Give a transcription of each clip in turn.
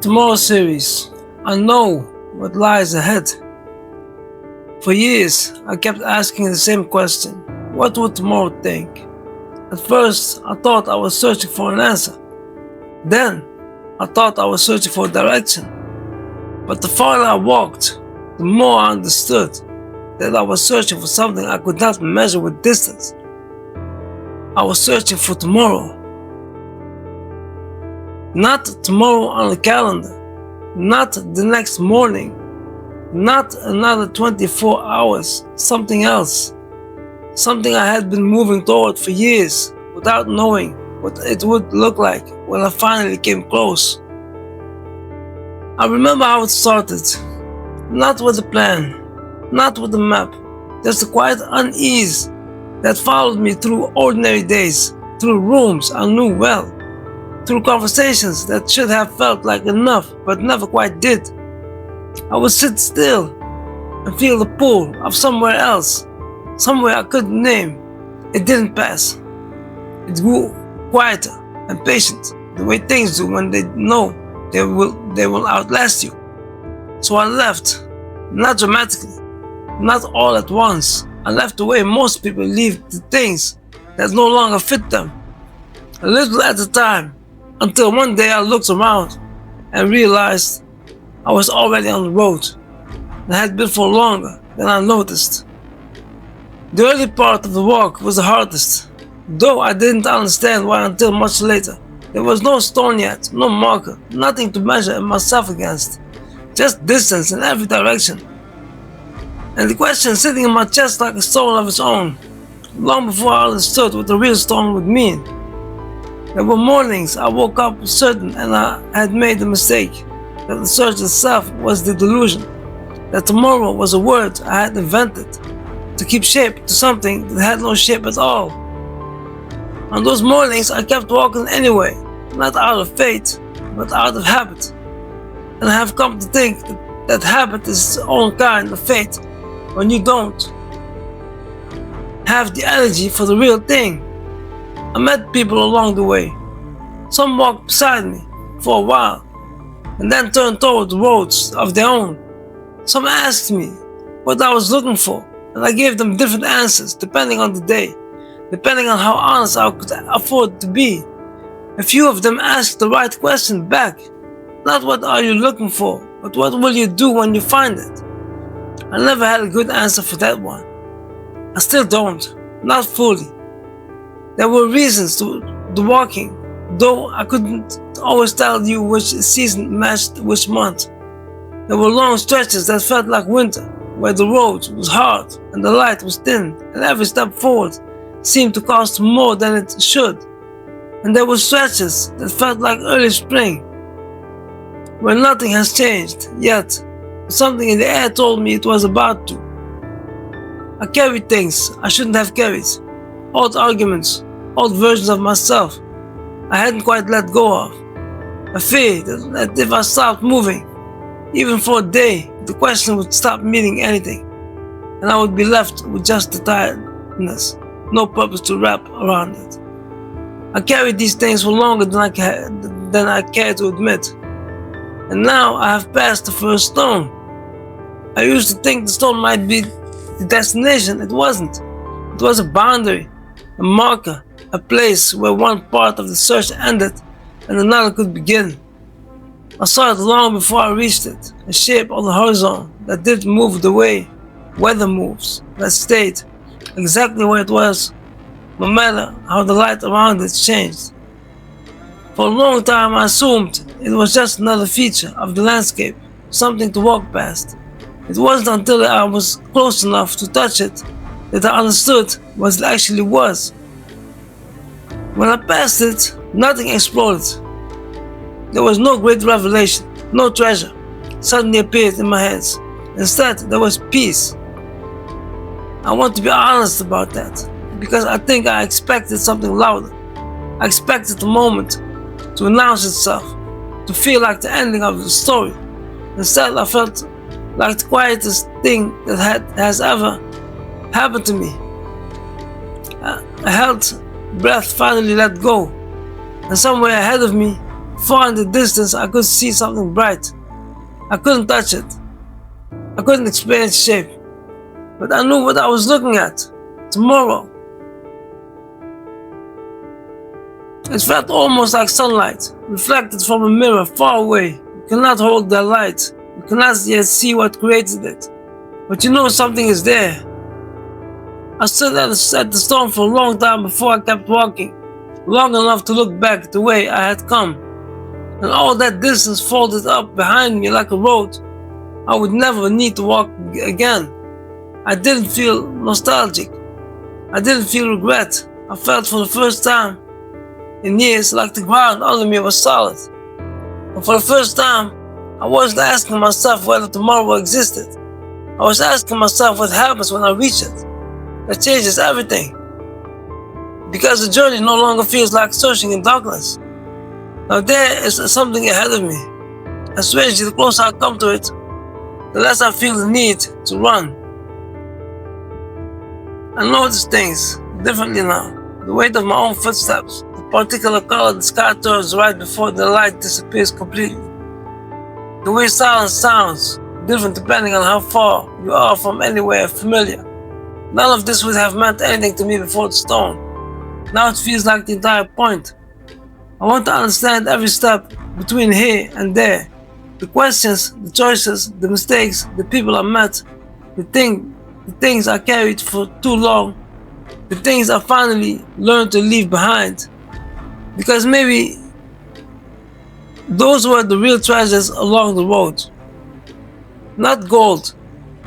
Tomorrow series. I know what lies ahead. For years, I kept asking the same question. What would tomorrow think? At first, I thought I was searching for an answer. Then, I thought I was searching for direction. But the farther I walked, the more I understood that I was searching for something I could not measure with distance. I was searching for tomorrow. Not tomorrow on the calendar, not the next morning, not another 24 hours, something else. Something I had been moving toward for years without knowing what it would look like when I finally came close. I remember how it started. Not with a plan, not with a map, just a quiet unease that followed me through ordinary days, through rooms I knew well, through conversations that should have felt like enough but never quite did. I would sit still and feel the pull of somewhere else, somewhere I couldn't name. It didn't pass. It grew quieter and patient, the way things do when they know they will outlast you. So I left, not dramatically, not all at once. I left the way most people leave the things that no longer fit them, a little at a time, until one day I looked around and realized I was already on the road, and had been for longer than I noticed. The early part of the walk was the hardest, though I didn't understand why until much later. There was no stone yet, no marker, nothing to measure myself against, just distance in every direction. And the question sitting in my chest like a stone of its own, long before I understood what the real stone would mean. There were mornings I woke up certain and I had made the mistake, that the search itself was the delusion, that tomorrow was a word I had invented to keep shape to something that had no shape at all. On those mornings I kept walking anyway, not out of fate, but out of habit. And I have come to think that habit is its own kind of fate when you don't have the energy for the real thing. I met people along the way. Some walked beside me for a while and then turned toward the roads of their own. Some asked me what I was looking for, and I gave them different answers depending on the day, depending on how honest I could afford to be. A few of them asked the right question back. Not what are you looking for, but what will you do when you find it? I never had a good answer for that one. I still don't, not fully. There were reasons to the walking, though I couldn't always tell you which season matched which month. There were long stretches that felt like winter, where the road was hard and the light was thin, and every step forward seemed to cost more than it should. And there were stretches that felt like early spring, where nothing has changed, yet something in the air told me it was about to. I carried things I shouldn't have carried, old arguments, old versions of myself I hadn't quite let go of. A fear that if I stopped moving, even for a day, the question would stop meaning anything, and I would be left with just the tiredness, no purpose to wrap around it. I carried these things for longer than I care to admit, and now I have passed the first stone. I used to think the stone might be the destination. It wasn't. It was a boundary, a marker, a place where one part of the search ended and another could begin. I saw it long before I reached it, a shape on the horizon that didn't move the way weather moves, that stayed exactly where it was, no matter how the light around it changed. For a long time I assumed it was just another feature of the landscape, something to walk past. It wasn't until I was close enough to touch it that I understood what it actually was. When I passed it, nothing exploded. There was no great revelation, no treasure suddenly appeared in my hands. Instead, there was peace. I want to be honest about that, because I think I expected something louder. I expected the moment to announce itself, to feel like the ending of the story. Instead, I felt like the quietest thing that has ever happened to me. I held breath finally let go, and somewhere ahead of me, Far in the distance, I could see something bright. I couldn't touch it. I couldn't explain its shape. But I knew what I was looking at. Tomorrow. It felt almost like sunlight, reflected from a mirror far away. You cannot hold that light. You cannot yet see what created it. But you know something is there. I stood at the stone for a long time before I kept walking, long enough to look back the way I had come. And all that distance folded up behind me like a road I would never need to walk again. I didn't feel nostalgic. I didn't feel regret. I felt for the first time in years like the ground under me was solid. And for the first time, I wasn't asking myself whether tomorrow existed. I was asking myself what happens when I reach it. That changes everything. Because the journey no longer feels like searching in darkness. Now there is something ahead of me. And strangely, the closer I come to it, the less I feel the need to run. I notice things differently now. The weight of my own footsteps, the particular color the sky turns right before the light disappears completely. The way silence sounds, different depending on how far you are from anywhere familiar. None of this would have meant anything to me before the stone. Now it feels like the entire point. I want to understand every step between here and there. The questions, the choices, the mistakes, the people I met, the things I carried for too long, the things I finally learned to leave behind. Because maybe those were the real treasures along the road. Not gold,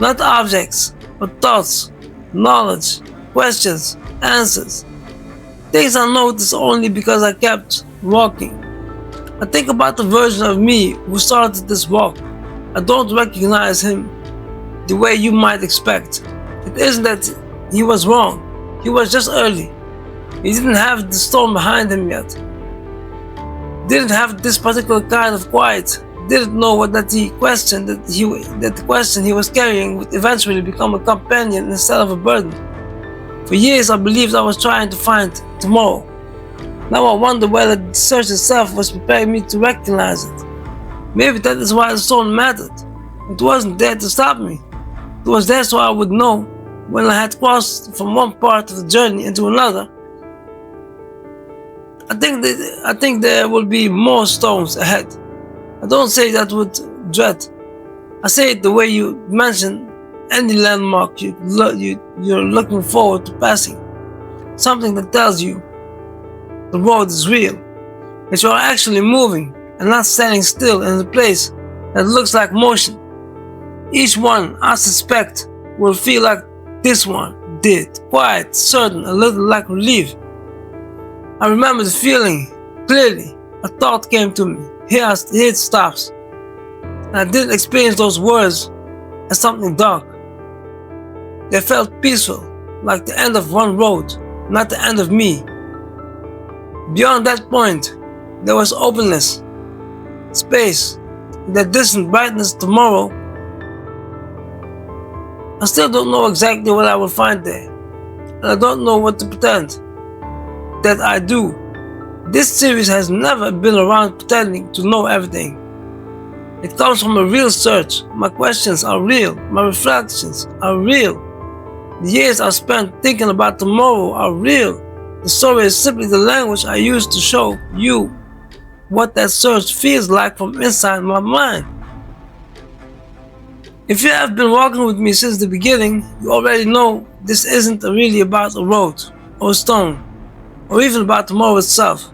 not objects, but thoughts, knowledge, questions, answers. Things I noticed only because I kept walking. I think about the version of me who started this walk. I don't recognize him the way you might expect. It isn't that he was wrong. He was just early. He didn't have the storm behind him yet. Didn't have this particular kind of quiet. Didn't know what that the question he was carrying would eventually become a companion instead of a burden. For years I believed I was trying to find tomorrow. Now I wonder whether the search itself was preparing me to recognize it. Maybe that is why the stone mattered. It wasn't there to stop me. It was there so I would know when I had crossed from one part of the journey into another. I think there will be more stones ahead. I don't say that with dread. I say it the way you mention any landmark you're looking forward to passing. Something that tells you the road is real, that you are actually moving and not standing still in a place that looks like motion. Each one, I suspect, will feel like this one did, quiet, certain, a little like relief. I remember the feeling clearly. A thought came to me. Here it stops. And I didn't experience those words as something dark. They felt peaceful, like the end of one road, not the end of me. Beyond that point, there was openness, space, that distant brightness tomorrow. I still don't know exactly what I will find there, and I don't know what to pretend that I do. This series has never been around pretending to know everything. It comes from a real search. My questions are real. My reflections are real. The years I spent thinking about tomorrow are real. The story is simply the language I use to show you what that search feels like from inside my mind. If you have been walking with me since the beginning, you already know this isn't really about a road or a stone, or even about tomorrow itself.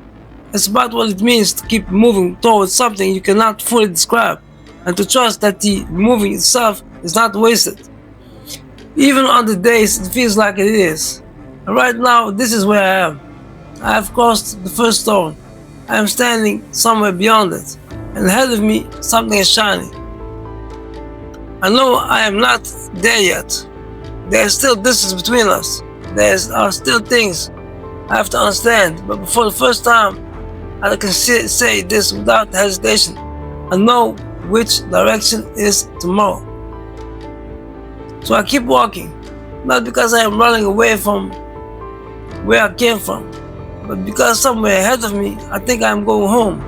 It's about what it means to keep moving towards something you cannot fully describe, and to trust that the moving itself is not wasted, even on the days it feels like it is. And right now, this is where I am. I have crossed the first stone. I am standing somewhere beyond it, and ahead of me, something is shining. I know I am not there yet. There is still distance between us. There are still things I have to understand, but for the first time, I can say this without hesitation. I know which direction is tomorrow. So I keep walking, not because I am running away from where I came from, but because somewhere ahead of me, I think I am going home.